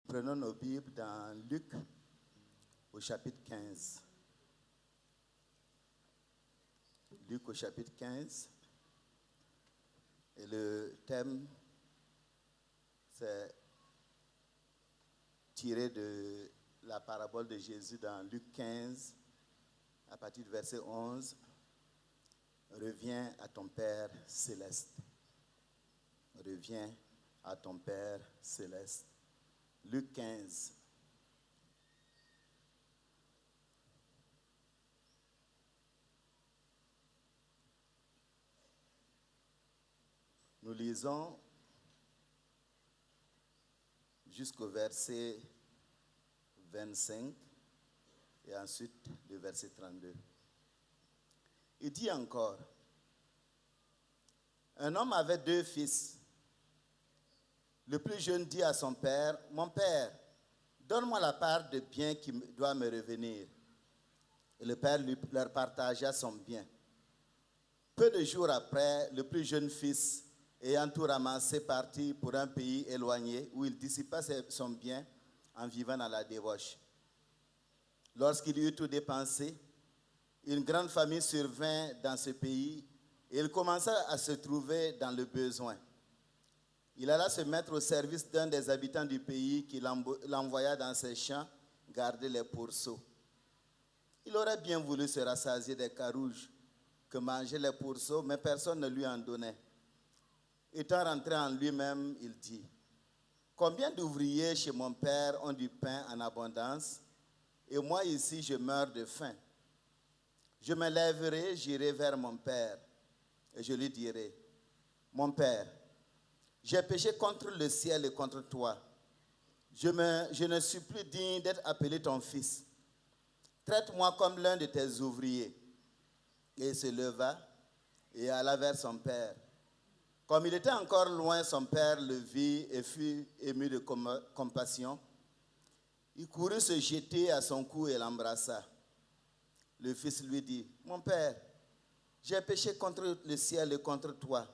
Prenons nos Bibles dans Luc au chapitre 15. Luc au chapitre 15. Et le thème, c'est tiré de la parabole de Jésus dans Luc 15, à partir du verset 11. Reviens à ton Père céleste. Reviens à ton Père céleste. Luc 15. Nous lisons jusqu'au verset 25 et ensuite le verset 32. Il dit encore, un homme avait 2 fils. Le plus jeune dit à son père, « Mon père, donne-moi la part de bien qui doit me revenir. » Et le père leur partagea son bien. Peu de jours après, le plus jeune fils, ayant tout ramassé, partit pour un pays éloigné où il dissipa son bien en vivant dans la débauche. Lorsqu'il eut tout dépensé, une grande famine survint dans ce pays et il commença à se trouver dans le besoin. Il alla se mettre au service d'un des habitants du pays qui l'envoya dans ses champs garder les pourceaux. Il aurait bien voulu se rassasier des carouges que mangeaient les pourceaux, mais personne ne lui en donnait. Étant rentré en lui-même, il dit, « Combien d'ouvriers chez mon père ont du pain en abondance, et moi ici je meurs de faim. Je me lèverai, j'irai vers mon père, et je lui dirai, « Mon père, j'ai péché contre le ciel et contre toi. Je ne suis plus digne d'être appelé ton fils. Traite-moi comme l'un de tes ouvriers. » Et il se leva et alla vers son père. Comme il était encore loin, son père le vit et fut ému de compassion. Il courut se jeter à son cou et l'embrassa. Le fils lui dit, « Mon père, j'ai péché contre le ciel et contre toi.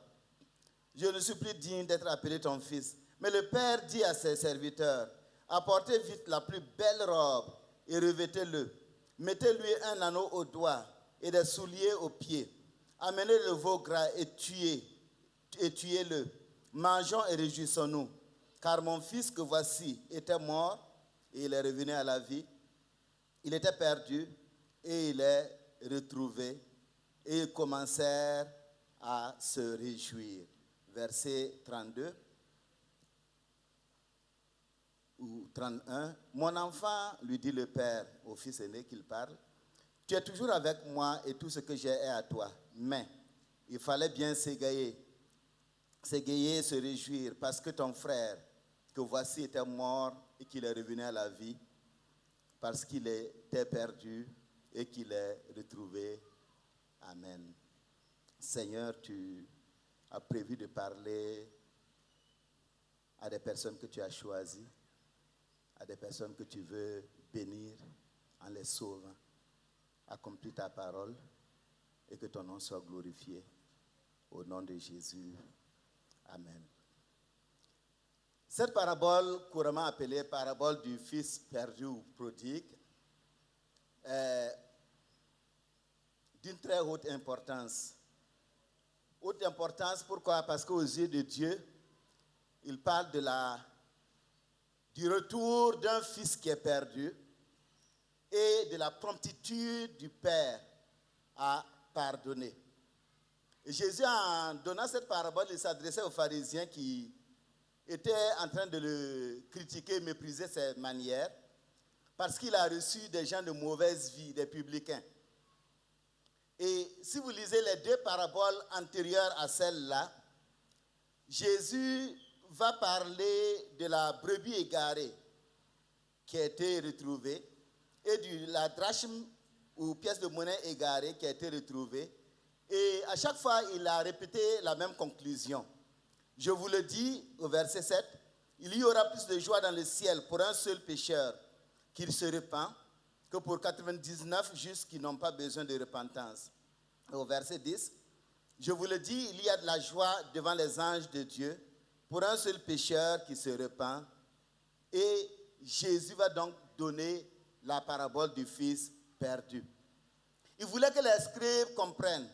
Je ne suis plus digne d'être appelé ton fils. » Mais le père dit à ses serviteurs, « Apportez vite la plus belle robe et revêtez-le. Mettez-lui un anneau au doigt et des souliers aux pieds. Amenez le veau gras et tuez-le. Mangeons et réjouissons-nous. Car mon fils que voici était mort et il est revenu à la vie. Il était perdu et il est retrouvé. » Et ils commencèrent à se réjouir. Verset 32 ou 31. « Mon enfant, lui dit le père au fils aîné qu'il parle, tu es toujours avec moi et tout ce que j'ai est à toi. Mais il fallait bien s'égayer, se réjouir parce que ton frère, que voici, était mort et qu'il est revenu à la vie, parce qu'il était perdu et qu'il est retrouvé. Amen. » Seigneur, tu as prévu de parler à des personnes que tu as choisies, à des personnes que tu veux bénir en les sauvant. Accomplis ta parole et que ton nom soit glorifié. Au nom de Jésus. Amen. Cette parabole, couramment appelée parabole du fils perdu ou prodigue, est d'une très haute importance. Haute importance, pourquoi? Parce qu'aux yeux de Dieu, il parle du retour d'un fils qui est perdu et de la promptitude du Père à pardonner. Et Jésus, en donnant cette parabole, il s'adressait aux pharisiens qui étaient en train de le critiquer, mépriser ses manières, parce qu'il a reçu des gens de mauvaise vie, des publicains. Et si vous lisez les 2 paraboles antérieures à celle-là, Jésus va parler de la brebis égarée qui a été retrouvée et de la drachme ou pièce de monnaie égarée qui a été retrouvée. Et à chaque fois, il a répété la même conclusion. Je vous le dis au verset 7, il y aura plus de joie dans le ciel pour un seul pécheur qui se repent que pour 99 justes qui n'ont pas besoin de repentance. Au verset 10, je vous le dis, il y a de la joie devant les anges de Dieu pour un seul pécheur qui se repent. Et Jésus va donc donner la parabole du fils perdu. Il voulait que les scribes comprennent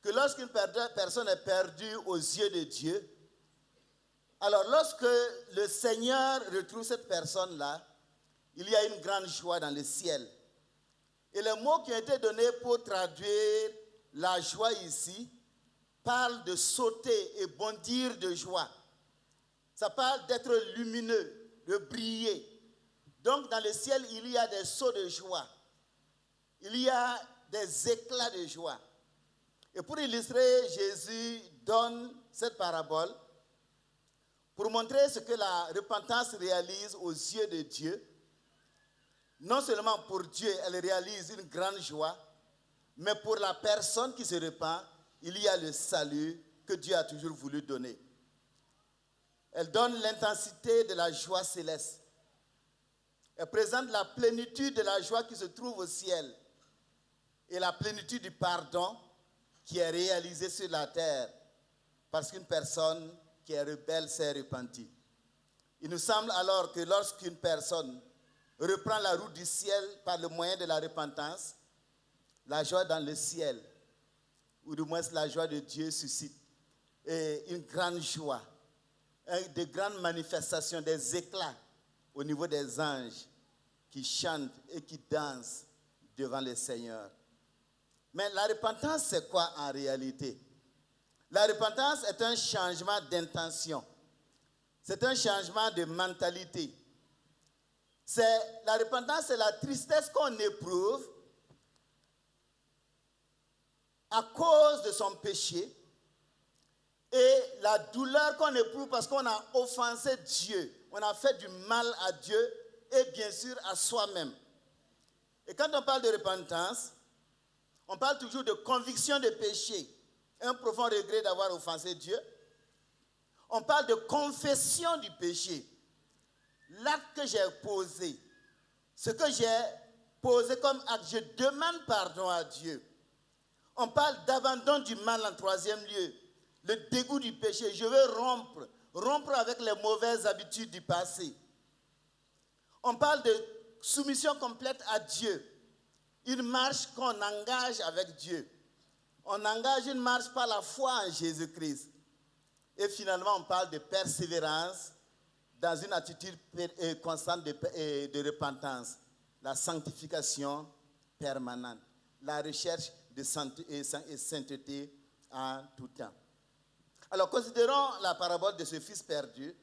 que lorsqu'une personne est perdue aux yeux de Dieu, alors lorsque le Seigneur retrouve cette personne-là, il y a une grande joie dans le ciel. Et les mots qui ont été donnés pour traduire la joie ici parlent de sauter et bondir de joie. Ça parle d'être lumineux, de briller. Donc dans le ciel, il y a des sauts de joie. Il y a des éclats de joie. Et pour illustrer, Jésus donne cette parabole pour montrer ce que la repentance réalise aux yeux de Dieu. Non seulement pour Dieu, elle réalise une grande joie, mais pour la personne qui se repent, il y a le salut que Dieu a toujours voulu donner. Elle donne l'intensité de la joie céleste. Elle présente la plénitude de la joie qui se trouve au ciel et la plénitude du pardon qui est réalisé sur la terre parce qu'une personne qui est rebelle s'est repentie. Il nous semble alors que lorsqu'une personne reprend la route du ciel par le moyen de la repentance, la joie dans le ciel, ou du moins la joie de Dieu suscite une grande joie, de grandes manifestations, des éclats au niveau des anges qui chantent et qui dansent devant le Seigneur. Mais la repentance, c'est quoi en réalité? La repentance est un changement d'intention. C'est un changement de mentalité. La repentance, c'est la tristesse qu'on éprouve à cause de son péché et la douleur qu'on éprouve parce qu'on a offensé Dieu. On a fait du mal à Dieu et bien sûr à soi-même. Et quand on parle de repentance, on parle toujours de conviction de péché, un profond regret d'avoir offensé Dieu. On parle de confession du péché. L'acte que j'ai posé, ce que j'ai posé comme acte, je demande pardon à Dieu. On parle d'abandon du mal en troisième lieu, le dégoût du péché. Je veux rompre avec les mauvaises habitudes du passé. On parle de soumission complète à Dieu, une marche qu'on engage avec Dieu. On engage une marche par la foi en Jésus-Christ. Et finalement, on parle de persévérance dans une attitude constante de repentance, la sanctification permanente, la recherche de sainteté en tout temps. Alors, considérons la parabole de ce fils perdu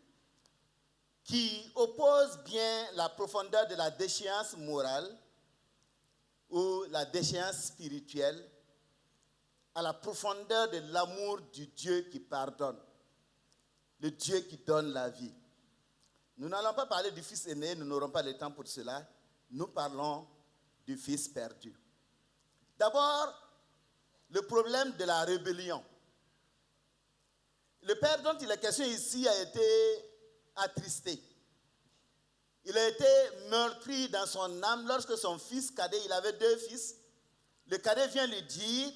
qui oppose bien la profondeur de la déchéance morale ou la déchéance spirituelle à la profondeur de l'amour du Dieu qui pardonne, le Dieu qui donne la vie. Nous n'allons pas parler du fils aîné, nous n'aurons pas le temps pour cela. Nous parlons du fils perdu. D'abord, le problème de la rébellion. Le père dont il est question ici a été attristé. Il a été meurtri dans son âme lorsque son fils cadet, il avait 2 fils, le cadet vient lui dire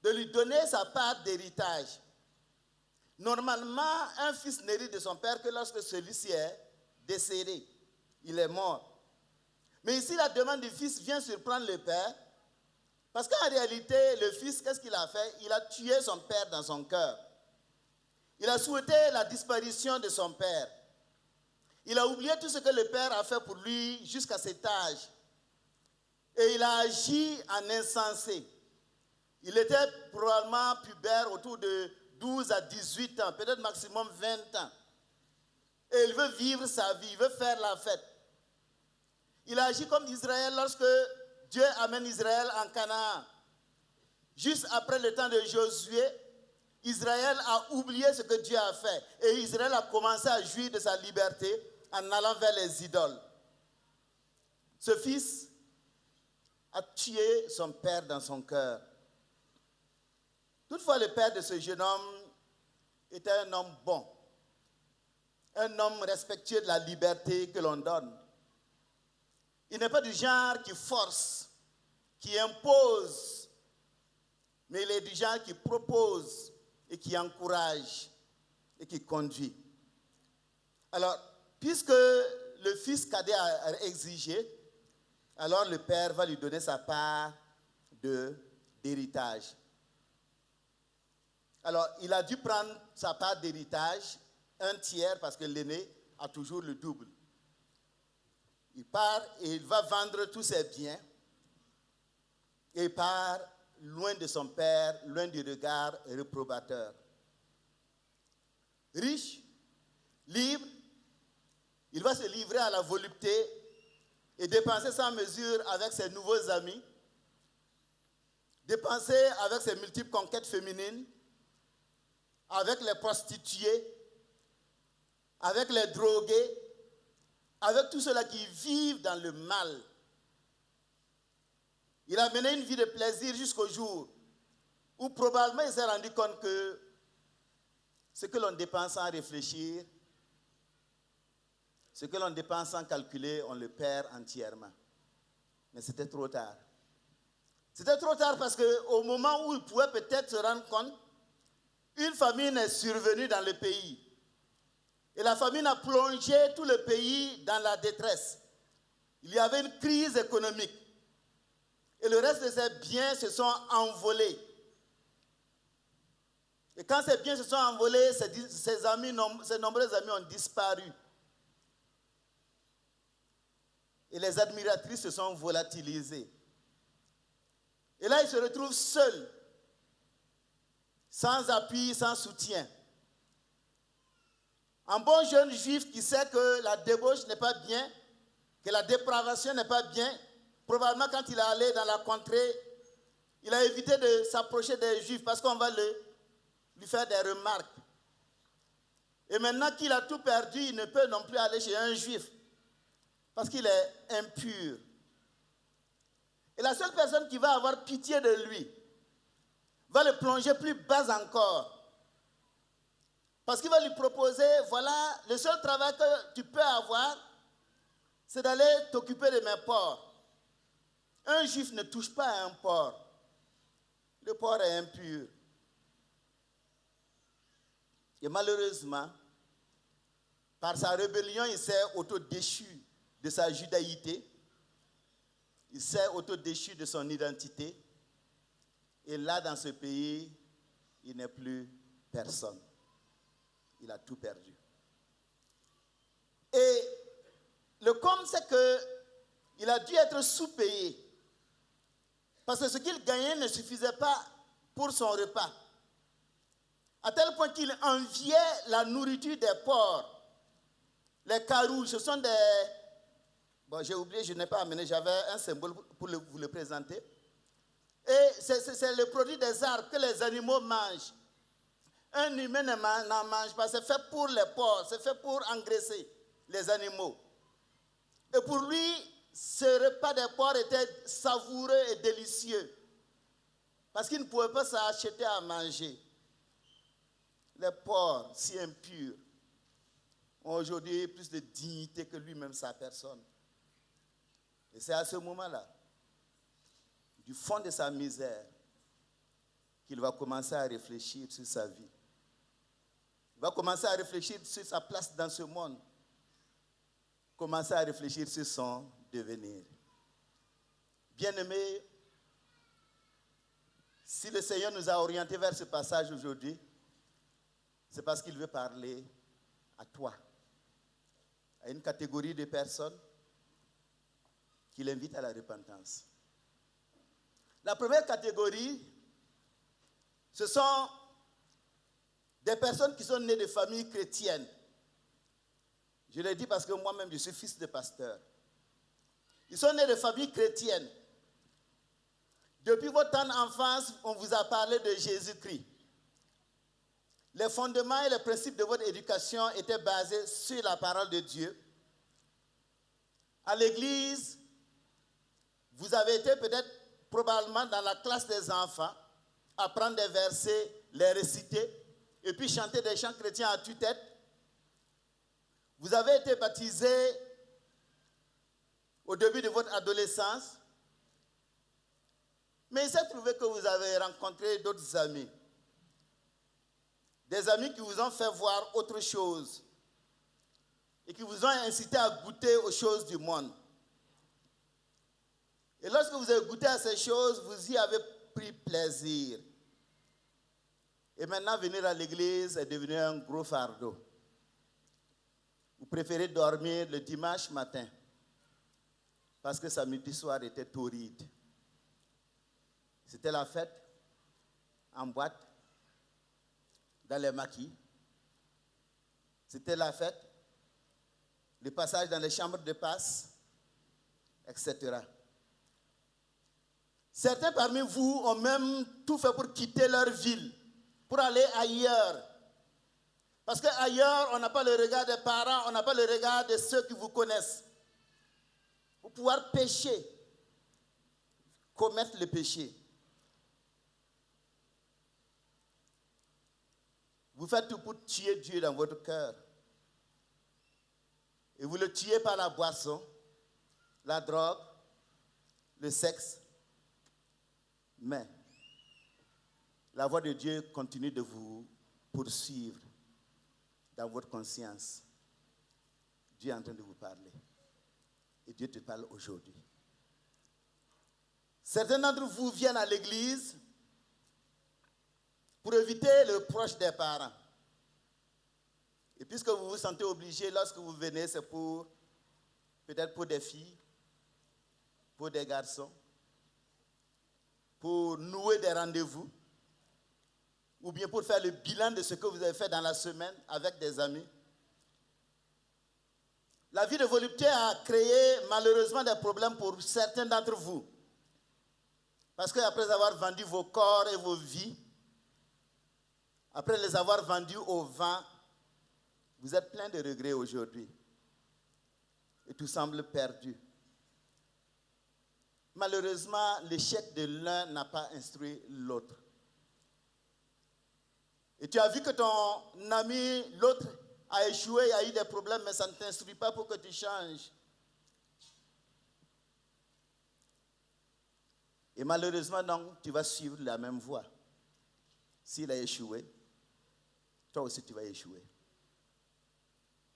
de lui donner sa part d'héritage. Normalement, un fils n'hérite de son père que lorsque celui-ci est décédé. Il est mort. Mais ici, la demande du fils vient surprendre le père. Parce qu'en réalité, le fils, qu'est-ce qu'il a fait? Il a tué son père dans son cœur. Il a souhaité la disparition de son père. Il a oublié tout ce que le père a fait pour lui jusqu'à cet âge. Et il a agi en insensé. Il était probablement pubère autour de 12 à 18 ans, peut-être maximum 20 ans. Et il veut vivre sa vie, il veut faire la fête. Il a agi comme Israël lorsque Dieu amène Israël en Canaan. Juste après le temps de Josué, Israël a oublié ce que Dieu a fait. Et Israël a commencé à jouir de sa liberté en allant vers les idoles. Ce fils a tué son père dans son cœur. Toutefois, le père de ce jeune homme était un homme bon, un homme respectueux de la liberté que l'on donne. Il n'est pas du genre qui force, qui impose, mais il est du genre qui propose et qui encourage et qui conduit. Alors, puisque le fils cadet a exigé, alors le père va lui donner sa part d'héritage. Alors, il a dû prendre sa part d'héritage, un tiers, parce que l'aîné a toujours le double. Il part et il va vendre tous ses biens. Et il part loin de son père, loin du regard réprobateur. Riche, libre, il va se livrer à la volupté et dépenser sans mesure avec ses nouveaux amis, dépenser avec ses multiples conquêtes féminines, avec les prostituées, avec les drogués, avec tous ceux-là qui vivent dans le mal. Il a mené une vie de plaisir jusqu'au jour où probablement il s'est rendu compte que ce que l'on dépense sans réfléchir, ce que l'on dépense sans calculer, on le perd entièrement. Mais c'était trop tard. C'était trop tard parce qu'au moment où il pouvait peut-être se rendre compte, une famine est survenue dans le pays. Et la famine a plongé tout le pays dans la détresse. Il y avait une crise économique. Et le reste de ses biens se sont envolés. Et quand ces biens se sont envolés, ses nombreux amis ont disparu. Et les admiratrices se sont volatilisées. Et là, il se retrouve seul, sans appui, sans soutien. Un bon jeune juif qui sait que la débauche n'est pas bien, que la dépravation n'est pas bien, probablement quand il est allé dans la contrée, il a évité de s'approcher des juifs parce qu'on va lui faire des remarques. Et maintenant qu'il a tout perdu, il ne peut non plus aller chez un juif parce qu'il est impur. Et la seule personne qui va avoir pitié de lui va le plonger plus bas encore. Parce qu'il va lui proposer, voilà, le seul travail que tu peux avoir, c'est d'aller t'occuper de mes porcs. Un juif ne touche pas à un porc. Le porc est impur. Et malheureusement, par sa rébellion, il s'est autodéchu de sa judaïté. Il s'est autodéchu de son identité. Et là, dans ce pays, il n'est plus personne. Il a tout perdu. Et le comble, c'est qu'il a dû être sous-payé. Parce que ce qu'il gagnait ne suffisait pas pour son repas. À tel point qu'il enviait la nourriture des porcs. Les carouges, ce sont des... Bon, j'ai oublié, je n'ai pas amené, j'avais un symbole pour vous le présenter. Et c'est le produit des arbres que les animaux mangent. Un humain n'en mange pas, c'est fait pour les porcs, c'est fait pour engraisser les animaux. Et pour lui, ce repas des porcs était savoureux et délicieux. Parce qu'il ne pouvait pas s'acheter à manger. Les porcs, si impurs, ont aujourd'hui plus de dignité que lui-même, sa personne. Et c'est à ce moment-là, du fond de sa misère, qu'il va commencer à réfléchir sur sa vie. Il va commencer à réfléchir sur sa place dans ce monde. Commencer à réfléchir sur son devenir. Bien-aimés, si le Seigneur nous a orientés vers ce passage aujourd'hui, c'est parce qu'il veut parler à toi, à une catégorie de personnes qu'il invite à la repentance. La première catégorie, ce sont des personnes qui sont nées de familles chrétiennes. Je le dis parce que moi-même, je suis fils de pasteur. Ils sont nés de familles chrétiennes. Depuis votre tendre enfance, on vous a parlé de Jésus-Christ. Les fondements et les principes de votre éducation étaient basés sur la parole de Dieu. À l'église, vous avez été peut-être probablement dans la classe des enfants, apprendre des versets, les réciter, et puis chanter des chants chrétiens à tue-tête. Vous avez été baptisé au début de votre adolescence, mais il s'est trouvé que vous avez rencontré d'autres amis. Des amis qui vous ont fait voir autre chose. et qui vous ont incité à goûter aux choses du monde. Et lorsque vous avez goûté à ces choses, vous y avez pris plaisir. Et maintenant, venir à l'église est devenu un gros fardeau. Vous préférez dormir le dimanche matin parce que samedi soir était torride. C'était la fête en boîte, dans les maquis. C'était la fête, le passage dans les chambres de passe, etc. Certains parmi vous ont même tout fait pour quitter leur ville, pour aller ailleurs. Parce qu'ailleurs, on n'a pas le regard des parents, on n'a pas le regard de ceux qui vous connaissent. Pour pouvoir pécher, commettre le péché. Vous faites tout pour tuer Dieu dans votre cœur. Et vous le tuez par la boisson, la drogue, le sexe. Mais la voix de Dieu continue de vous poursuivre dans votre conscience. Dieu est en train de vous parler. Et Dieu te parle aujourd'hui. Certains d'entre vous viennent à l'église pour éviter le proche des parents. Et puisque vous vous sentez obligé, lorsque vous venez, c'est pour, peut-être pour des filles, pour des garçons, pour nouer des rendez-vous, ou bien pour faire le bilan de ce que vous avez fait dans la semaine avec des amis. La vie de volupté a créé malheureusement des problèmes pour certains d'entre vous. Parce qu'après avoir vendu vos corps et vos vies, après les avoir vendus au vent, vous êtes plein de regrets aujourd'hui. Et tout semble perdu. Malheureusement, l'échec de l'un n'a pas instruit l'autre. Et tu as vu que ton ami, l'autre, a échoué, a eu des problèmes, mais ça ne t'instruit pas pour que tu changes. Et malheureusement, donc, tu vas suivre la même voie. S'il a échoué, toi aussi tu vas échouer.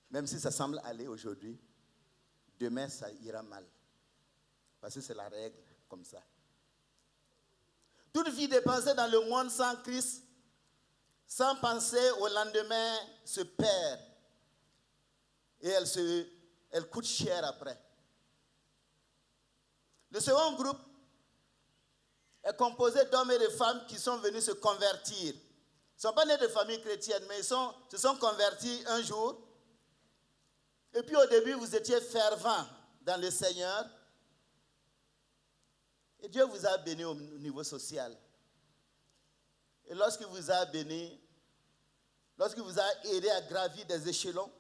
Même si ça semble aller aujourd'hui, demain ça ira mal. Parce que c'est la règle, comme ça. Toute vie dépensée dans le monde sans Christ, sans penser au lendemain, se perd. Et elle coûte cher après. Le second groupe est composé d'hommes et de femmes qui sont venus se convertir. Ils ne sont pas nés de famille chrétienne, mais ils se sont convertis un jour. Et puis au début, vous étiez fervents dans le Seigneur. Et Dieu vous a béni au niveau social. Et lorsqu'il vous a béni, lorsqu'il vous a aidé à gravir des échelons,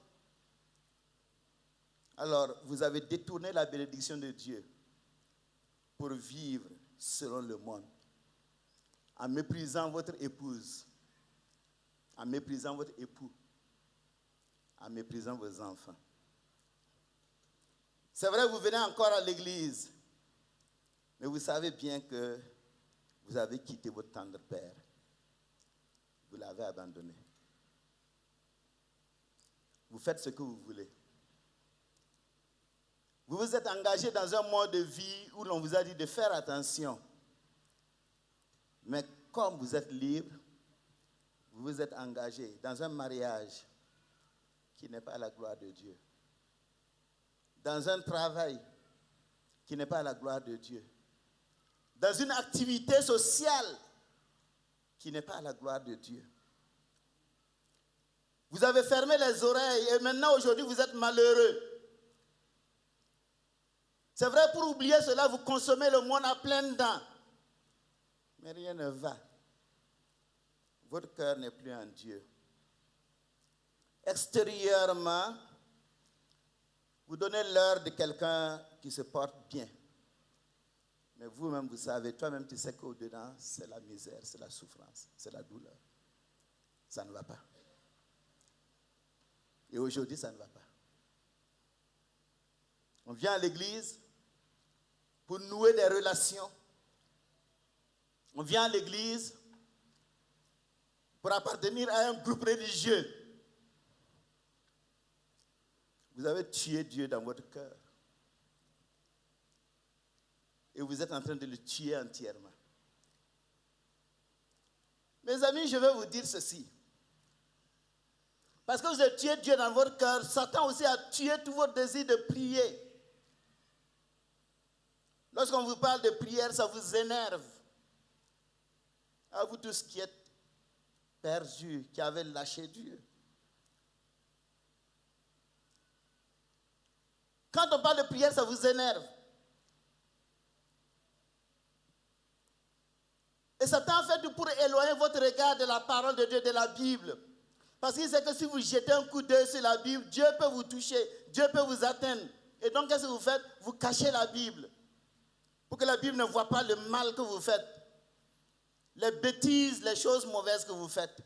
alors vous avez détourné la bénédiction de Dieu pour vivre selon le monde, en méprisant votre épouse, en méprisant votre époux, en méprisant vos enfants. C'est vrai, vous venez encore à l'église, mais vous savez bien que vous avez quitté votre tendre père. Vous l'avez abandonné. Vous faites ce que vous voulez. Vous vous êtes engagé dans un mode de vie où l'on vous a dit de faire attention. Mais comme vous êtes libre, vous vous êtes engagé dans un mariage qui n'est pas à la gloire de Dieu. Dans un travail qui n'est pas à la gloire de Dieu. Dans une activité sociale qui n'est pas à la gloire de Dieu. Vous avez fermé les oreilles et maintenant aujourd'hui vous êtes malheureux. C'est vrai, pour oublier cela, vous consommez le monde à pleines dents. Mais rien ne va. Votre cœur n'est plus en Dieu. Extérieurement, vous donnez l'heure de quelqu'un qui se porte bien. Mais vous-même, vous savez, toi-même, tu sais qu'au-dedans, c'est la misère, c'est la souffrance, c'est la douleur. Ça ne va pas. Et aujourd'hui, ça ne va pas. On vient à l'église pour nouer des relations. On vient à l'église pour appartenir à un groupe religieux. Vous avez tué Dieu dans votre cœur. Et vous êtes en train de le tuer entièrement. Mes amis, je vais vous dire ceci. Parce que vous avez tué Dieu dans votre cœur, Satan aussi a tué tout votre désir de prier. Lorsqu'on vous parle de prière, ça vous énerve. À vous tous qui êtes perdus, qui avez lâché Dieu. Quand on parle de prière, ça vous énerve. Et Satan fait tout pour éloigner votre regard de la parole de Dieu, de la Bible. Parce qu'il sait que si vous jetez un coup d'œil sur la Bible, Dieu peut vous toucher, Dieu peut vous atteindre. Et donc, qu'est-ce que vous faites? Vous cachez la Bible. Pour que la Bible ne voit pas le mal que vous faites. Les bêtises, les choses mauvaises que vous faites.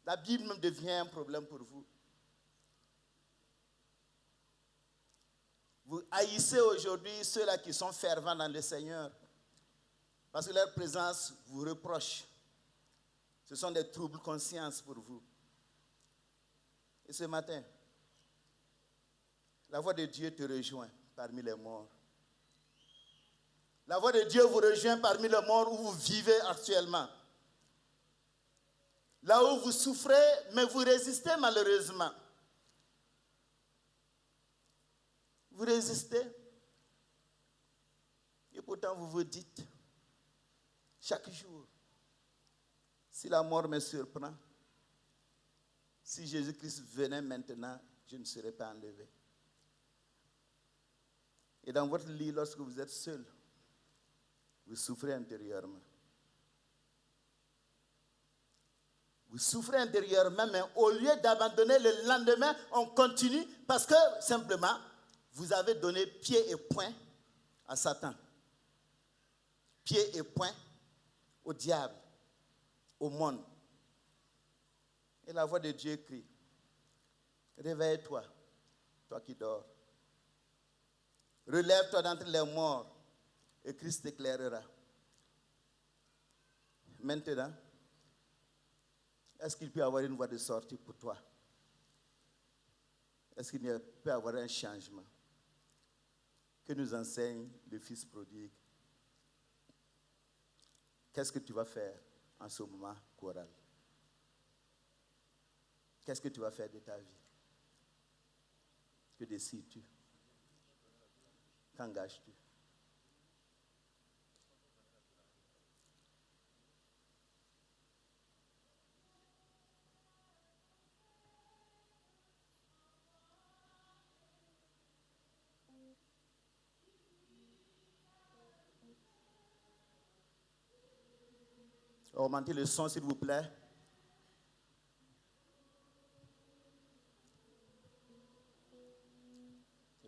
La Bible même devient un problème pour vous. Vous haïssez aujourd'hui ceux-là qui sont fervents dans le Seigneur. Parce que leur présence vous reproche. Ce sont des troubles de conscience pour vous. Et ce matin, la voix de Dieu te rejoint parmi les morts. La voix de Dieu vous rejoint parmi les morts où vous vivez actuellement. Là où vous souffrez, mais vous résistez malheureusement. Vous résistez. Et pourtant vous vous dites, chaque jour, si la mort me surprend, si Jésus-Christ venait maintenant, je ne serais pas enlevé. Et dans votre lit, lorsque vous êtes seul, vous souffrez intérieurement. Vous souffrez intérieurement, mais au lieu d'abandonner le lendemain, on continue parce que simplement, vous avez donné pied et poing à Satan. Pied et poing au diable, au monde. Et la voix de Dieu crie, réveille-toi, toi qui dors. Relève-toi d'entre les morts et Christ t'éclairera. Maintenant, est-ce qu'il peut y avoir une voie de sortie pour toi? Est-ce qu'il peut y avoir un changement que nous enseigne le Fils prodigue? Qu'est-ce que tu vas faire en ce moment choral? Qu'est-ce que tu vas faire de ta vie? Que décides-tu? Qu'engages-tu? Augmentez le son, s'il vous plaît.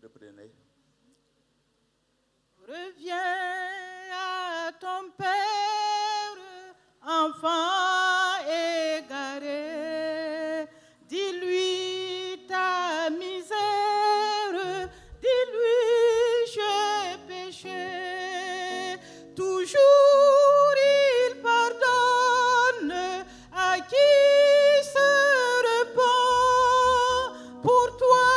Reprenez. Reviens à ton Père, enfant égaré. Dis-lui ta misère, dis-lui j'ai péché. Toujours il pardonne à qui se répand. Pour toi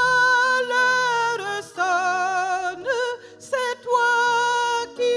l'heure sonne, c'est toi qui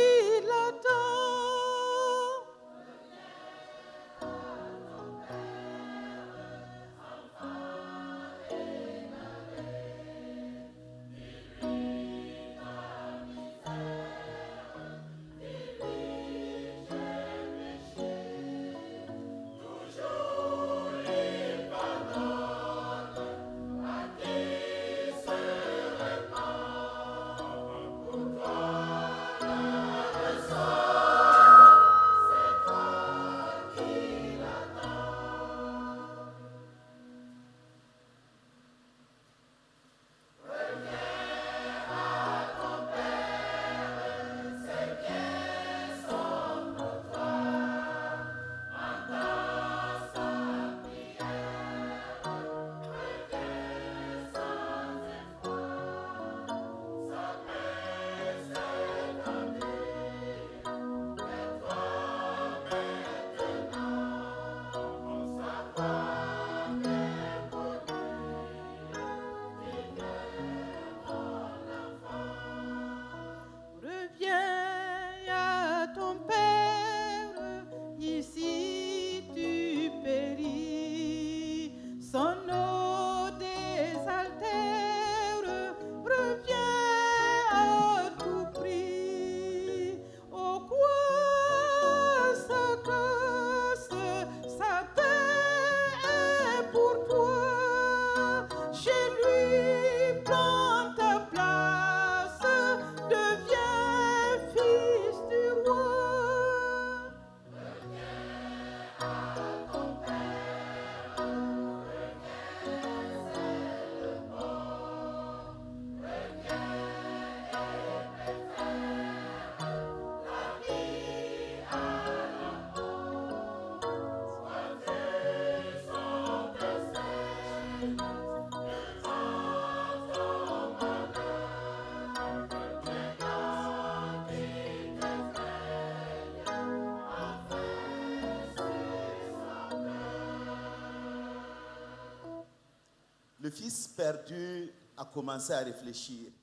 Le fils perdu a commencé à réfléchir.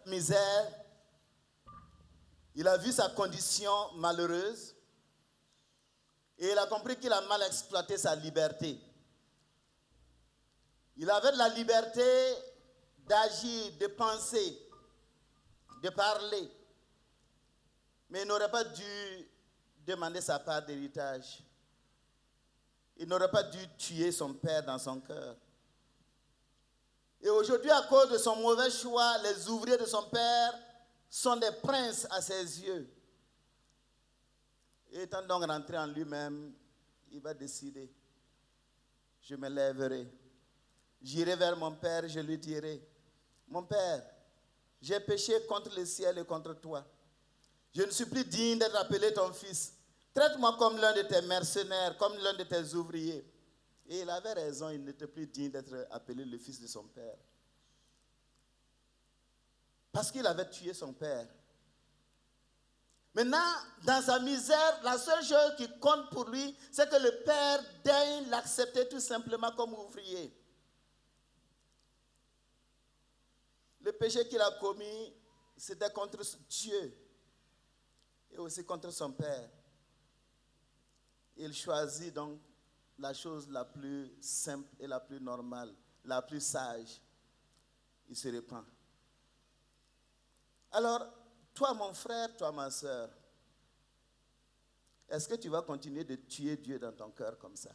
Misère, il a vu sa condition malheureuse et il a compris qu'il a mal exploité sa liberté. Il avait de la liberté d'agir, de penser, de parler, mais il n'aurait pas dû demander sa part d'héritage. Il n'aurait pas dû tuer son père dans son cœur. Et aujourd'hui, à cause de son mauvais choix, les ouvriers de son père sont des princes à ses yeux. Et étant donc rentré en lui-même, il va décider, je me lèverai, j'irai vers mon père, je lui dirai, mon père, j'ai péché contre le ciel et contre toi. Je ne suis plus digne d'être appelé ton fils. Traite-moi comme l'un de tes mercenaires, comme l'un de tes ouvriers. Et il avait raison, il n'était plus digne d'être appelé le fils de son père. Parce qu'il avait tué son père. Maintenant, dans sa misère, la seule chose qui compte pour lui, c'est que le père daigne l'accepter tout simplement comme ouvrier. Le péché qu'il a commis, c'était contre Dieu et aussi contre son père. Il choisit donc la chose la plus simple et la plus normale, la plus sage. Il se repent. Alors, toi mon frère, toi ma soeur, est-ce que tu vas continuer de tuer Dieu dans ton cœur comme ça?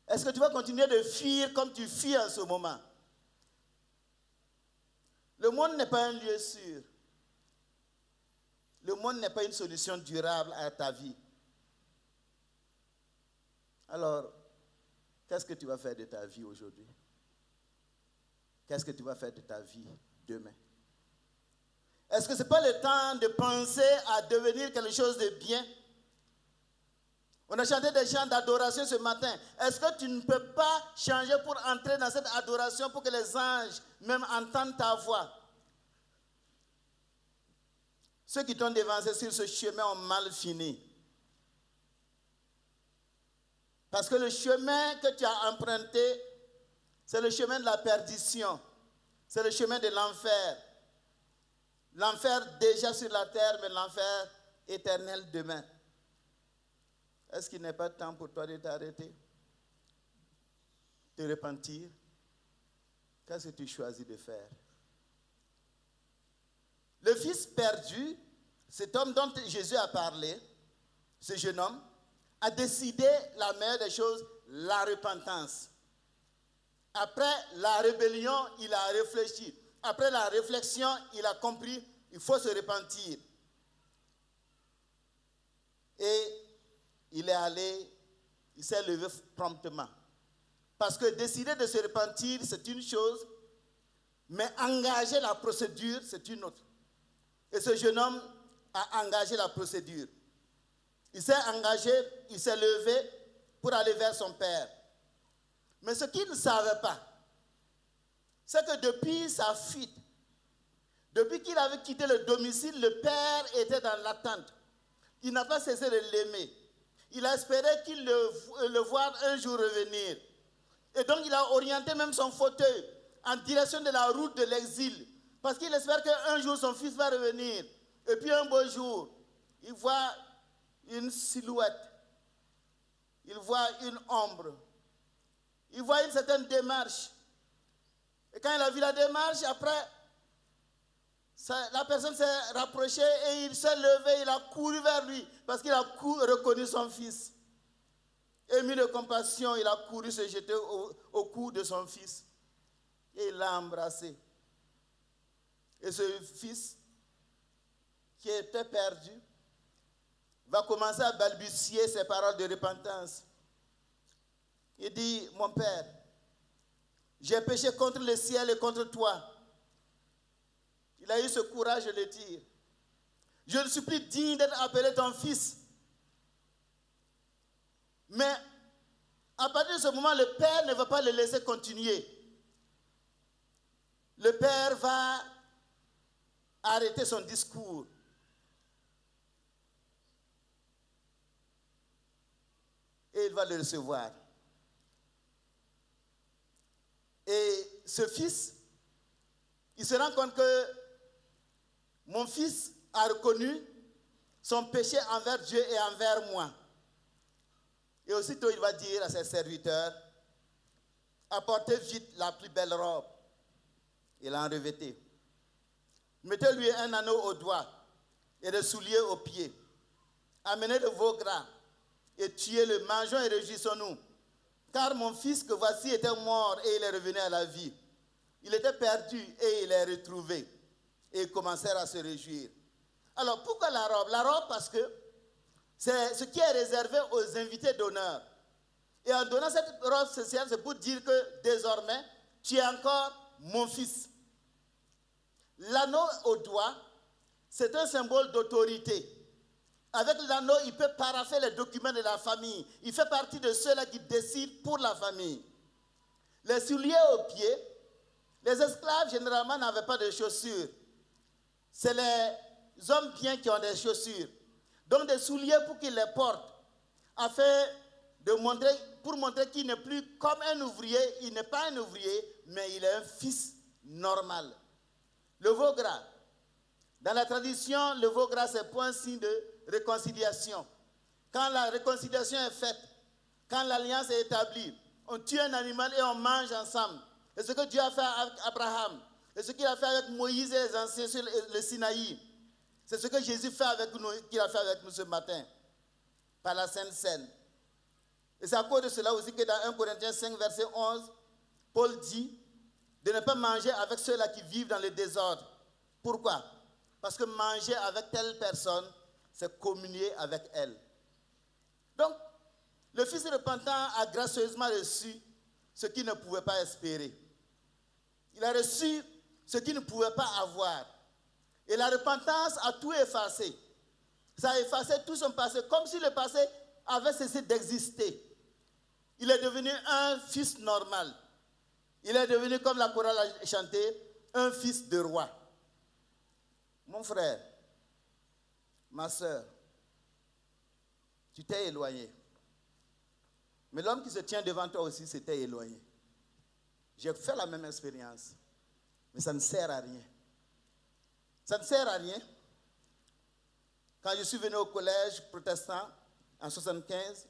Est-ce que tu vas continuer de fuir comme tu fuis en ce moment? Le monde n'est pas un lieu sûr. Le monde n'est pas une solution durable à ta vie. Alors, qu'est-ce que tu vas faire de ta vie aujourd'hui? Qu'est-ce que tu vas faire de ta vie demain? Est-ce que ce n'est pas le temps de penser à devenir quelque chose de bien? On a chanté des chants d'adoration ce matin. Est-ce que tu ne peux pas changer pour entrer dans cette adoration pour que les anges même entendent ta voix? Ceux qui t'ont dévancé sur ce chemin ont mal fini. Parce que le chemin que tu as emprunté, c'est le chemin de la perdition. C'est le chemin de l'enfer. L'enfer déjà sur la terre, mais l'enfer éternel demain. Est-ce qu'il n'est pas temps pour toi de t'arrêter? De repentir? Qu'est-ce que tu choisis de faire? Le fils perdu, cet homme dont Jésus a parlé, ce jeune homme, a décidé la meilleure des choses, la repentance. Après la rébellion, il a réfléchi. Après la réflexion, il a compris, il faut se repentir. Et il est allé, il s'est levé promptement. Parce que décider de se repentir, c'est une chose, mais engager la procédure, c'est une autre. Et ce jeune homme a engagé la procédure. Il s'est engagé, il s'est levé pour aller vers son père. Mais ce qu'il ne savait pas, c'est que depuis sa fuite, depuis qu'il avait quitté le domicile, le père était dans l'attente. Il n'a pas cessé de l'aimer. Il a espéré qu'il le voie un jour revenir. Et donc il a orienté même son fauteuil en direction de la route de l'exil. Parce qu'il espère qu'un jour son fils va revenir. Et puis un beau jour, il voit une silhouette. Il voit une ombre. Il voit une certaine démarche. Et quand il a vu la démarche, après, la personne s'est rapprochée et il s'est levé, il a couru vers lui parce qu'il a reconnu son fils. Ému de compassion, il a couru se jeter au cou de son fils. Et il l'a embrassé. Et ce fils, qui était perdu, va commencer à balbutier ses paroles de repentance. Il dit, mon père, j'ai péché contre le ciel et contre toi. Il a eu ce courage de le dire. Je ne suis plus digne d'être appelé ton fils. Mais à partir de ce moment, le père ne va pas le laisser continuer. Le père va arrêter son discours. et il va le recevoir. Et ce fils, il se rend compte que mon fils a reconnu son péché envers Dieu et envers moi. Et aussitôt, il va dire à ses serviteurs, apportez vite la plus belle robe. Il l'a revêtée. Mettez-lui un anneau au doigt et des souliers aux pieds. Amenez de veau gras et tuez-le, mangeons et réjouissons-nous. Car mon fils que voici était mort et il est revenu à la vie. Il était perdu et il est retrouvé. Et ils commencèrent à se réjouir. Alors pourquoi la robe? La robe parce que c'est ce qui est réservé aux invités d'honneur. Et en donnant cette robe spéciale, c'est pour dire que désormais, tu es encore mon fils. L'anneau au doigt, c'est un symbole d'autorité. Avec l'anneau, il peut parapher les documents de la famille. Il fait partie de ceux-là qui décident pour la famille. Les souliers aux pieds, les esclaves généralement n'avaient pas de chaussures. C'est les hommes bien qui ont des chaussures. Donc des souliers pour qu'ils les portent, afin de montrer, pour montrer qu'il n'est plus comme un ouvrier. Il n'est pas un ouvrier, mais il est un fils normal. Le veau gras. Dans la tradition, le veau gras, c'est pour un signe de réconciliation. Quand la réconciliation est faite, quand l'alliance est établie, on tue un animal et on mange ensemble. Et ce que Dieu a fait avec Abraham, et ce qu'il a fait avec Moïse et les anciens sur le Sinaï, c'est ce que Jésus fait avec nous, qu'il a fait avec nous ce matin, par la Sainte Seine. Et c'est à cause de cela aussi que dans 1 Corinthiens 5, verset 11, Paul dit de ne pas manger avec ceux-là qui vivent dans le désordre. Pourquoi? Parce que manger avec telle personne, c'est communier avec elle. Donc, le fils repentant a gracieusement reçu ce qu'il ne pouvait pas espérer. Il a reçu ce qu'il ne pouvait pas avoir. Et la repentance a tout effacé. Ça a effacé tout son passé, comme si le passé avait cessé d'exister. Il est devenu un fils normal. Il est devenu, comme la chorale a chanté, un fils de roi. Mon frère, ma soeur, tu t'es éloigné. Mais l'homme qui se tient devant toi aussi s'était éloigné. J'ai fait la même expérience. Mais ça ne sert à rien. Ça ne sert à rien. Quand je suis venu au collège protestant en 1975,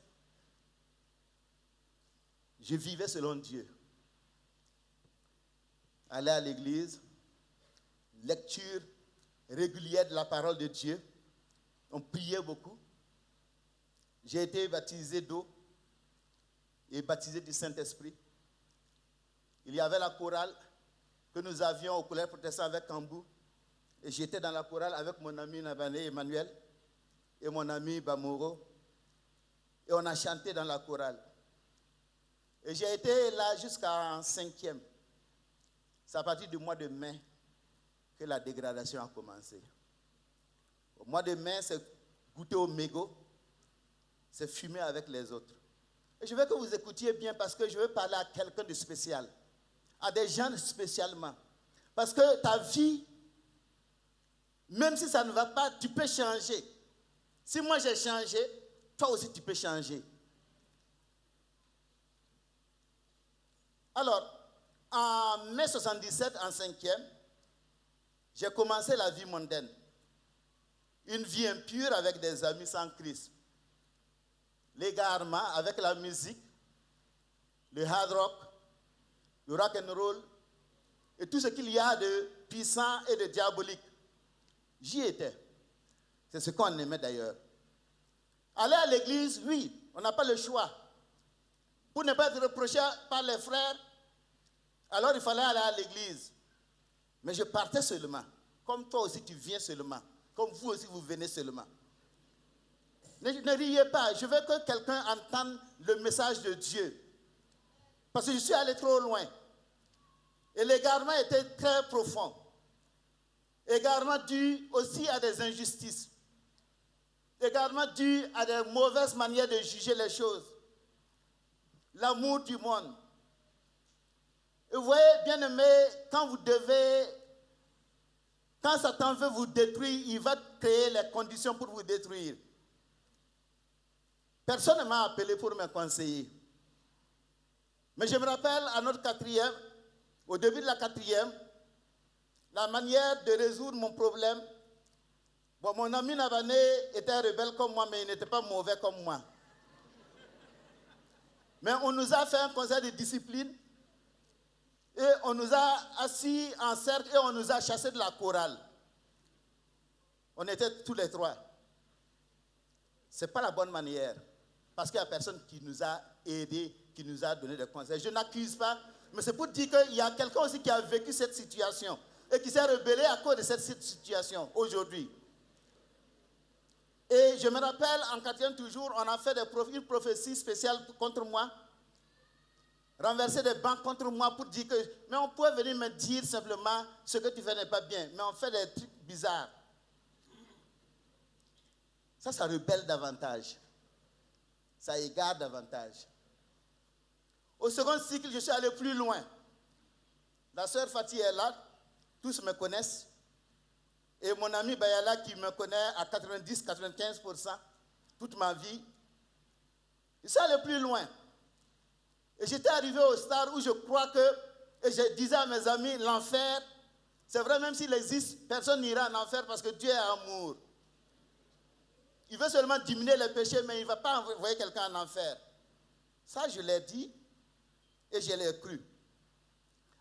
je vivais selon Dieu. Aller à l'église, lecture régulière de la parole de Dieu. On priait beaucoup. J'ai été baptisé d'eau et baptisé du Saint-Esprit. Il y avait la chorale que nous avions au collège protestant avec Kambou. Et j'étais dans la chorale avec mon ami Nabané Emmanuel et mon ami Bamoro. Et on a chanté dans la chorale. Et j'ai été là jusqu'en 5e. C'est à partir du mois de mai que la dégradation a commencé. Au mois de mai, c'est goûter au mégot, c'est fumer avec les autres. Et je veux que vous écoutiez bien parce que je veux parler à quelqu'un de spécial, à des gens spécialement. Parce que ta vie, même si ça ne va pas, tu peux changer. Si moi j'ai changé, toi aussi tu peux changer. Alors, en mai 77, en 5e, j'ai commencé la vie mondaine. Une vie impure avec des amis sans Christ. L'égarement avec la musique, le hard rock, le rock and roll, et tout ce qu'il y a de puissant et de diabolique. J'y étais. C'est ce qu'on aimait d'ailleurs. Aller à l'église, oui, on n'a pas le choix. Pour ne pas être reproché par les frères, alors il fallait aller à l'église. Mais je partais seulement. Comme toi aussi tu viens seulement. Comme vous aussi vous venez seulement. Ne riez pas. Je veux que quelqu'un entende le message de Dieu. Parce que je suis allé trop loin. Et l'égarement était très profond. Égarement dû aussi à des injustices. Égarement dû à des mauvaises manières de juger les choses. L'amour du monde. Et vous voyez, bien aimé, quand Satan veut vous détruire, il va créer les conditions pour vous détruire. Personne ne m'a appelé pour me conseiller. Mais je me rappelle à notre quatrième, au début de la quatrième, la manière de résoudre mon problème. Bon, mon ami Navané était rebelle comme moi, mais il n'était pas mauvais comme moi. Mais on nous a fait un conseil de discipline et on nous a assis en cercle et on nous a chassés de la chorale. On était tous les trois. Ce n'est pas la bonne manière. Parce qu'il n'y a personne qui nous a aidés, qui nous a donné des conseils. Je n'accuse pas, mais c'est pour dire qu'il y a quelqu'un aussi qui a vécu cette situation et qui s'est rebellé à cause de cette situation aujourd'hui. Et je me rappelle, en quatrième toujours, on a fait une prophétie spéciale contre moi, renverser des bancs contre moi pour dire que, mais on pouvait venir me dire simplement ce que tu fais n'est pas bien, mais on fait des trucs bizarres. Ça rebelle davantage. Ça égare davantage. Au second cycle, je suis allé plus loin. La sœur Fatih est là, tous me connaissent. Et mon ami Bayala qui me connaît à 90-95% toute ma vie. Je suis allé plus loin. Et j'étais arrivé au stade où je crois que, et je disais à mes amis, l'enfer, c'est vrai, même s'il existe, personne n'ira en enfer parce que Dieu est amour. Il veut seulement diminuer les péchés, mais il ne va pas envoyer quelqu'un en enfer. Ça, je l'ai dit et je l'ai cru.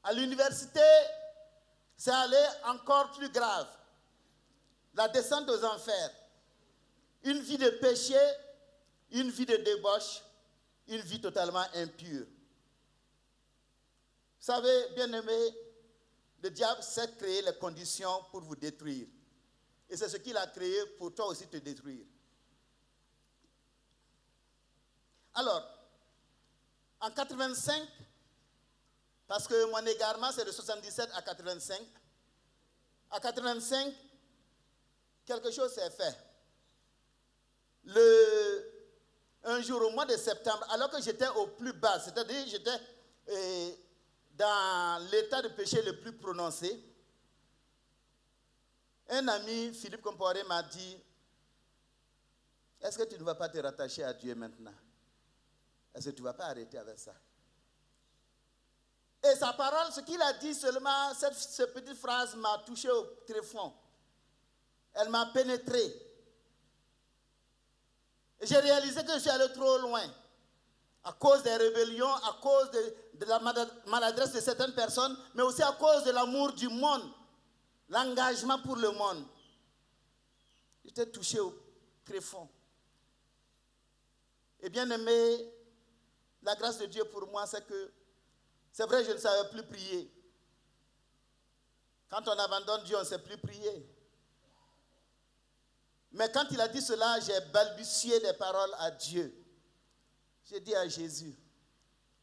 À l'université, c'est allé encore plus grave. La descente aux enfers. Une vie de péché, une vie de débauche, une vie totalement impure. Vous savez, bien-aimés, le diable sait créer les conditions pour vous détruire. Et c'est ce qu'il a créé pour toi aussi te détruire. Alors, en 85, parce que mon égarement c'est de 77 à 85, à 85, quelque chose s'est fait. Un jour au mois de septembre, alors que j'étais au plus bas, c'est-à-dire j'étais dans l'état de péché le plus prononcé, un ami, Philippe Comporé, m'a dit, est-ce que tu ne vas pas te rattacher à Dieu maintenant? Est-ce que tu ne vas pas arrêter avec ça? Et sa parole, ce qu'il a dit seulement, cette petite phrase m'a touché au tréfonds. Elle m'a pénétré. Et j'ai réalisé que je suis allé trop loin. À cause des rébellions, à cause de la maladresse de certaines personnes, mais aussi à cause de l'amour du monde, l'engagement pour le monde. J'étais touché au tréfonds. Et bien aimé, la grâce de Dieu pour moi, c'est que, c'est vrai, je ne savais plus prier. Quand on abandonne Dieu, on ne sait plus prier. Mais quand il a dit cela, j'ai balbutié des paroles à Dieu. J'ai dit à Jésus,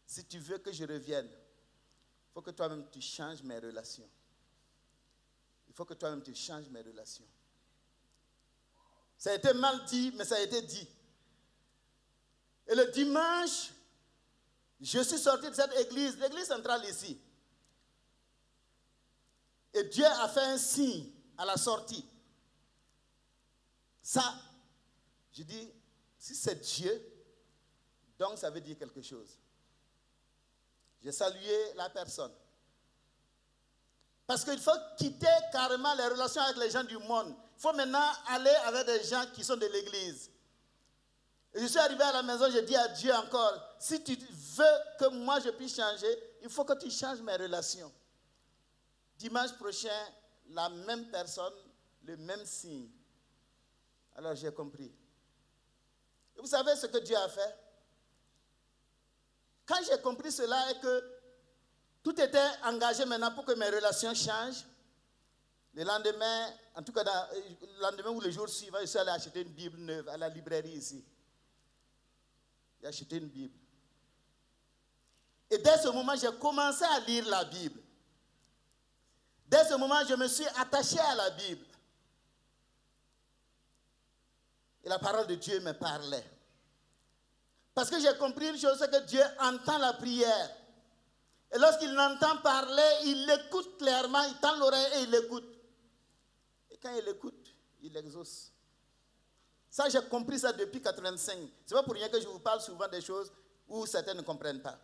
si tu veux que je revienne, il faut que toi-même tu changes mes relations. Il faut que toi-même tu changes mes relations. Ça a été mal dit, mais ça a été dit. Et le dimanche, je suis sorti de cette église, l'église centrale ici. Et Dieu a fait un signe à la sortie. Ça, je dis, si c'est Dieu, donc ça veut dire quelque chose. J'ai salué la personne. Parce qu'il faut quitter carrément les relations avec les gens du monde. Il faut maintenant aller avec des gens qui sont de l'église. Et je suis arrivé à la maison, j'ai dit à Dieu encore, si tu veux que moi je puisse changer, il faut que tu changes mes relations. Dimanche prochain, la même personne, le même signe. Alors j'ai compris. Et vous savez ce que Dieu a fait? Quand j'ai compris cela et que tout était engagé maintenant pour que mes relations changent, le lendemain, en tout cas le lendemain ou le jour suivant, je suis allé acheter une Bible neuve à la librairie ici. J'ai acheté une Bible. Et dès ce moment, j'ai commencé à lire la Bible. Dès ce moment, je me suis attaché à la Bible. Et la parole de Dieu me parlait. Parce que j'ai compris une chose, c'est que Dieu entend la prière. Et lorsqu'il l'entend parler, il l'écoute clairement, il tend l'oreille et il l'écoute. Et quand il l'écoute, il l'exauce. Ça, j'ai compris ça depuis 85. C'est pas pour rien que je vous parle souvent des choses où certains ne comprennent pas.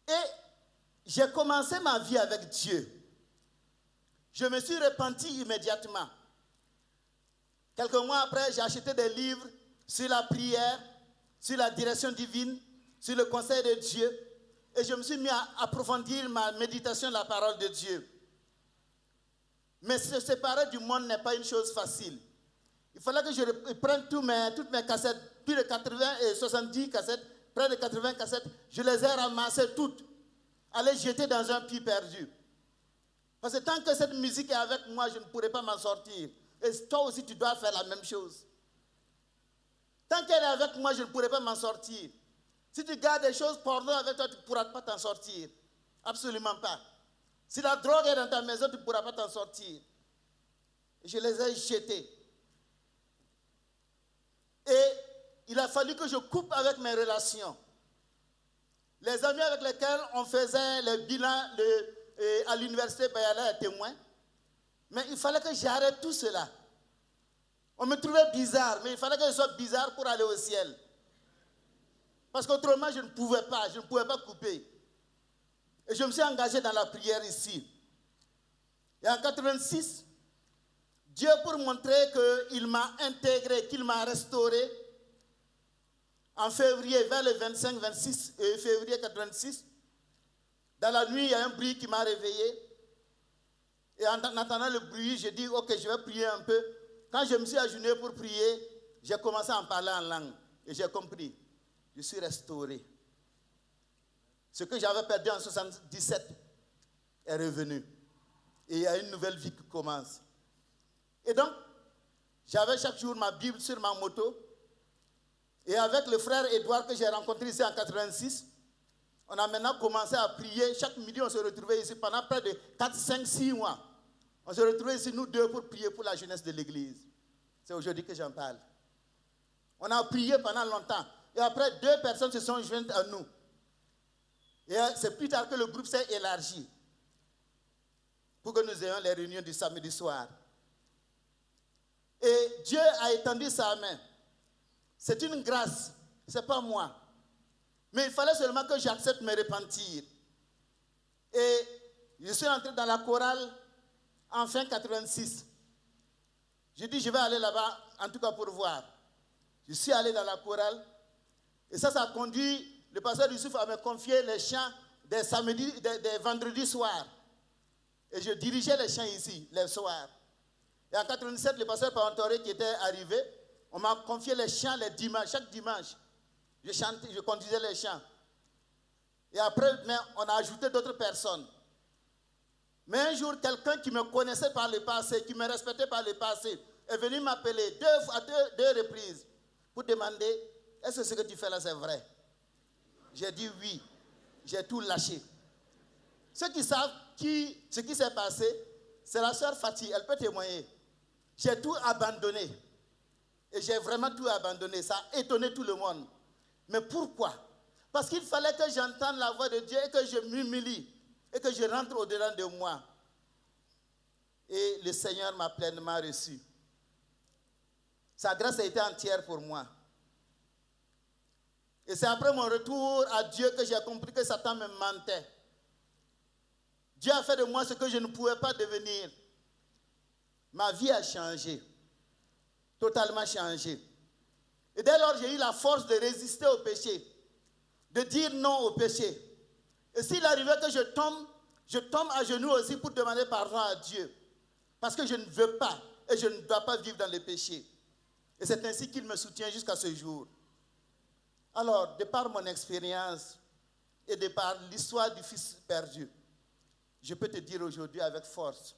Et j'ai commencé ma vie avec Dieu. Je me suis repenti immédiatement. Quelques mois après, j'ai acheté des livres sur la prière, sur la direction divine, sur le conseil de Dieu. Et je me suis mis à approfondir ma méditation de la parole de Dieu. Mais se séparer du monde n'est pas une chose facile. Il fallait que je prenne toutes mes cassettes, plus de 80 et 70 cassettes, près de 80 cassettes, je les ai ramassées toutes, à les jeter dans un puits perdu. Parce que tant que cette musique est avec moi, je ne pourrai pas m'en sortir. Et toi aussi, tu dois faire la même chose. Tant qu'elle est avec moi, je ne pourrai pas m'en sortir. Si tu gardes des choses porno avec toi, tu ne pourras pas t'en sortir. Absolument pas. Si la drogue est dans ta maison, tu ne pourras pas t'en sortir. Et je les ai jetés. Et il a fallu que je coupe avec mes relations. Les amis avec lesquels on faisait le bilan à l'université, ben, il y avait un témoin. Mais il fallait que j'arrête tout cela. On me trouvait bizarre, mais il fallait que je sois bizarre pour aller au ciel. Parce qu'autrement, je ne pouvais pas couper. Et je me suis engagé dans la prière ici. Et en 86, Dieu, pour montrer qu'il m'a intégré, qu'il m'a restauré, en février, vers le 25-26 février 86, dans la nuit, il y a un bruit qui m'a réveillé. Et en entendant le bruit, j'ai dit, ok, je vais prier un peu. Quand je me suis agenouillé pour prier, j'ai commencé à en parler en langue. Et j'ai compris. Je suis restauré. Ce que j'avais perdu en 77 est revenu. Et il y a une nouvelle vie qui commence. Et donc, j'avais chaque jour ma Bible sur ma moto. Et avec le frère Edouard que j'ai rencontré ici en 86, on a maintenant commencé à prier. Chaque midi, on se retrouvait ici pendant près de 4, 5, 6 mois. On se retrouvait ici, nous deux, pour prier pour la jeunesse de l'église. C'est aujourd'hui que j'en parle. On a prié pendant longtemps. Et après, 2 personnes se sont jointes à nous. Et c'est plus tard que le groupe s'est élargi. Pour que nous ayons les réunions du samedi soir. Et Dieu a étendu sa main. C'est une grâce. Ce n'est pas moi. Mais il fallait seulement que j'accepte me repentir. Et je suis entré dans la chorale en fin 86. J'ai dit, je vais aller là-bas, en tout cas pour voir. Je suis allé dans la chorale. Et ça a conduit le pasteur Youssouf à me confier les chants des vendredis soirs. Et je dirigeais les chants ici, les soirs. Et en 87, le pasteur Pavantoré qui était arrivé, on m'a confié les chants les dimanches, chaque dimanche. Je conduisais les chants. Et après, on a ajouté d'autres personnes. Mais un jour, quelqu'un qui me connaissait par le passé, qui me respectait par le passé, est venu m'appeler deux reprises pour demander, est-ce que ce que tu fais là, c'est vrai? J'ai dit oui. J'ai tout lâché. Ceux qui savent ce qui s'est passé, c'est la sœur Fatih, elle peut témoigner. J'ai tout abandonné. Et j'ai vraiment tout abandonné. Ça a étonné tout le monde. Mais pourquoi? Parce qu'il fallait que j'entende la voix de Dieu et que je m'humilie et que je rentre au-dedans de moi. Et le Seigneur m'a pleinement reçu. Sa grâce a été entière pour moi. Et c'est après mon retour à Dieu que j'ai compris que Satan me mentait. Dieu a fait de moi ce que je ne pouvais pas devenir. Ma vie a changé. Totalement changé. Et dès lors, j'ai eu la force de résister au péché. De dire non au péché. Et s'il arrivait que je tombe à genoux aussi pour demander pardon à Dieu. Parce que je ne veux pas et je ne dois pas vivre dans le péché. Et c'est ainsi qu'il me soutient jusqu'à ce jour. Alors, de par mon expérience et de par l'histoire du fils perdu, je peux te dire aujourd'hui avec force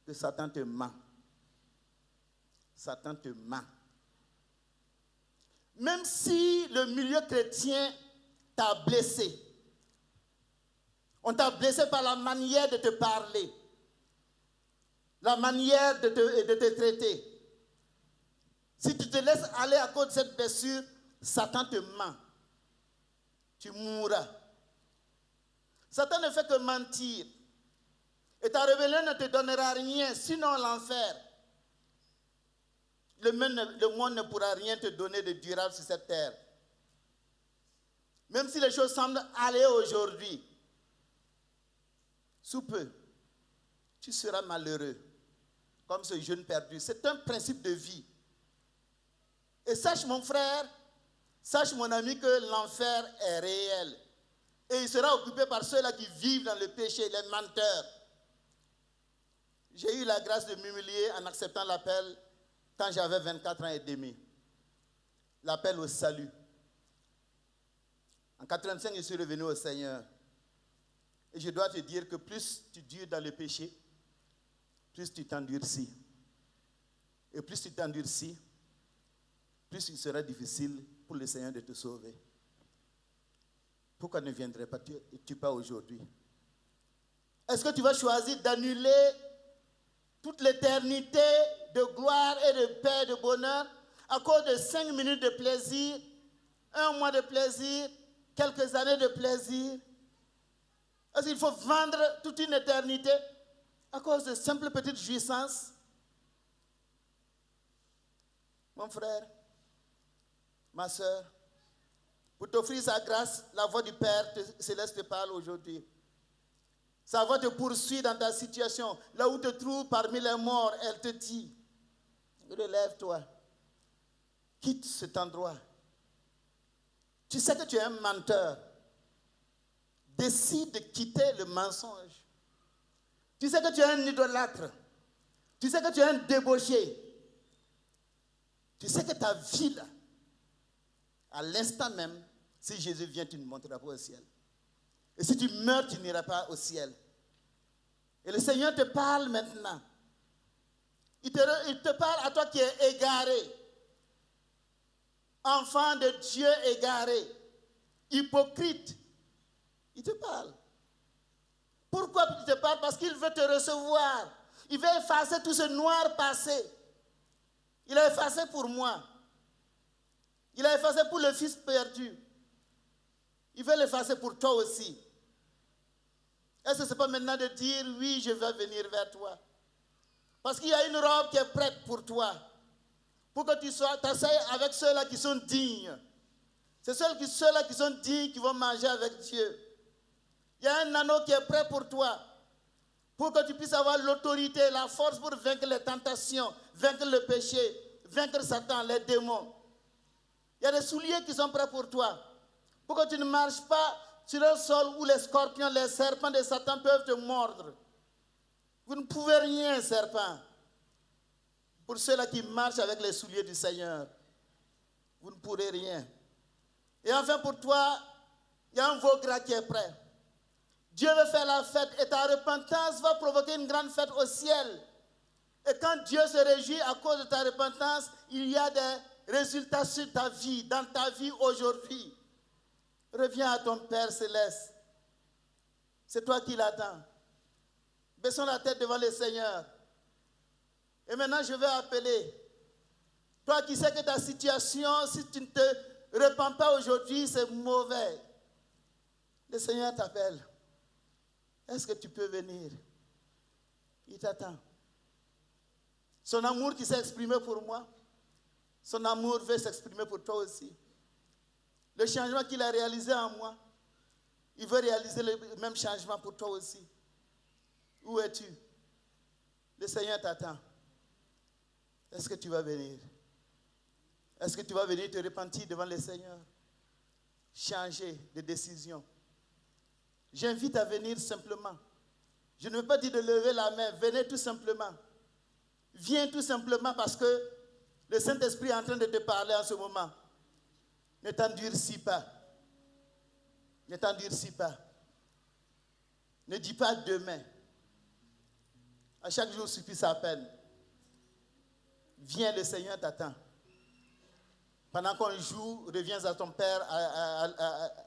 que Satan te ment. Satan te ment. Même si le milieu chrétien t'a blessé, on t'a blessé par la manière de te parler, la manière de te traiter. Si tu te laisses aller à cause de cette blessure, Satan te ment. Tu mourras. Satan ne fait que mentir. Et ta rébellion ne te donnera rien, sinon l'enfer. le monde ne pourra rien te donner de durable sur cette terre. Même si les choses semblent aller aujourd'hui, sous peu, tu seras malheureux, comme ce jeune perdu. C'est un principe de vie. Et sache mon frère, sache mon ami que l'enfer est réel. Et il sera occupé par ceux-là qui vivent dans le péché, les menteurs. J'ai eu la grâce de m'humilier en acceptant l'appel quand j'avais 24 ans et demi. L'appel au salut. En 85, je suis revenu au Seigneur. Et je dois te dire que plus tu dures dans le péché, plus tu t'endurcis. Et plus tu t'endurcis, plus il sera difficile pour le Seigneur de te sauver. Pourquoi ne viendrais tu pas aujourd'hui? Est-ce que tu vas choisir d'annuler toute l'éternité de gloire et de paix, de bonheur, à cause de 5 minutes de plaisir, 1 mois de plaisir, quelques années de plaisir? Est-ce qu'il faut vendre toute une éternité à cause de simples petites jouissances? Mon frère, ma soeur, pour t'offrir sa grâce, la voix du Père céleste te parle aujourd'hui. Sa voix te poursuit dans ta situation. Là où tu te trouves parmi les morts, elle te dit, relève-toi, quitte cet endroit. Tu sais que tu es un menteur. Décide de quitter le mensonge. Tu sais que tu es un idolâtre. Tu sais que tu es un débauché. Tu sais que ta vie, là, à l'instant même, si Jésus vient, tu ne monteras pas au ciel. Et si tu meurs, tu n'iras pas au ciel. Et le Seigneur te parle maintenant. Il te parle à toi qui es égaré. Enfant de Dieu égaré. Hypocrite. Il te parle. Pourquoi il te parle? Parce qu'il veut te recevoir. Il veut effacer tout ce noir passé. Il a effacé pour moi. Il a effacé pour le fils perdu. Il veut l'effacer pour toi aussi. Est-ce que ce n'est pas maintenant de dire, oui, je vais venir vers toi? Parce qu'il y a une robe qui est prête pour toi. Pour que tu t'asseyes avec ceux-là qui sont dignes. C'est ceux-là qui sont dignes qui vont manger avec Dieu. Il y a un anneau qui est prêt pour toi. Pour que tu puisses avoir l'autorité, la force pour vaincre les tentations, vaincre le péché, vaincre Satan, les démons. Il y a des souliers qui sont prêts pour toi. Pour que tu ne marches pas sur un sol où les scorpions, les serpents de Satan peuvent te mordre. Vous ne pouvez rien, serpent. Pour ceux-là qui marchent avec les souliers du Seigneur, vous ne pourrez rien. Et enfin pour toi, il y a un veau gras qui est prêt. Dieu veut faire la fête et ta repentance va provoquer une grande fête au ciel. Et quand Dieu se réjouit à cause de ta repentance, il y a des résultats sur ta vie, dans ta vie aujourd'hui. Reviens à ton Père céleste. C'est toi qui l'attends. Baissons la tête devant le Seigneur. Et maintenant, je vais appeler. Toi qui sais que ta situation, si tu ne te repens pas aujourd'hui, c'est mauvais. Le Seigneur t'appelle. Est-ce que tu peux venir? Il t'attend. Son amour qui s'est exprimé pour moi, son amour veut s'exprimer pour toi aussi. Le changement qu'il a réalisé en moi, il veut réaliser le même changement pour toi aussi. Où es-tu? Le Seigneur t'attend. Est-ce que tu vas venir? Est-ce que tu vas venir te repentir devant le Seigneur? Changer de décision. J'invite à venir simplement. Je ne veux pas dire de lever la main. Venez tout simplement. Viens tout simplement parce que le Saint-Esprit est en train de te parler en ce moment. Ne t'endurcis pas. Ne t'endurcis pas. Ne dis pas demain. À chaque jour suffit sa peine. Viens, le Seigneur t'attend. Pendant qu'on joue, reviens à ton Père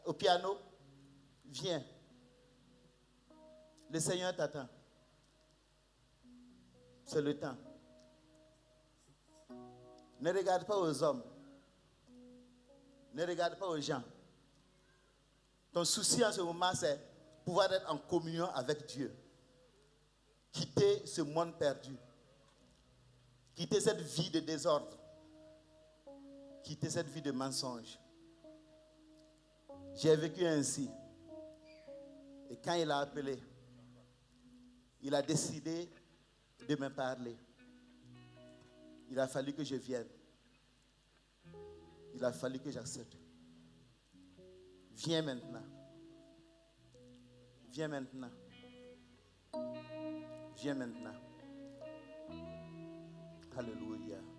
au piano. Viens. Le Seigneur t'attend. C'est le temps. Ne regarde pas aux hommes. Ne regarde pas aux gens. Ton souci en ce moment, c'est pouvoir être en communion avec Dieu. Quitter ce monde perdu. Quitter cette vie de désordre. quitter cette vie de mensonge. J'ai vécu ainsi. Et quand il a appelé, il a décidé de me parler. Il a fallu que je vienne. Il a fallu que j'accepte. Viens maintenant. Viens maintenant. Viens maintenant. Alléluia.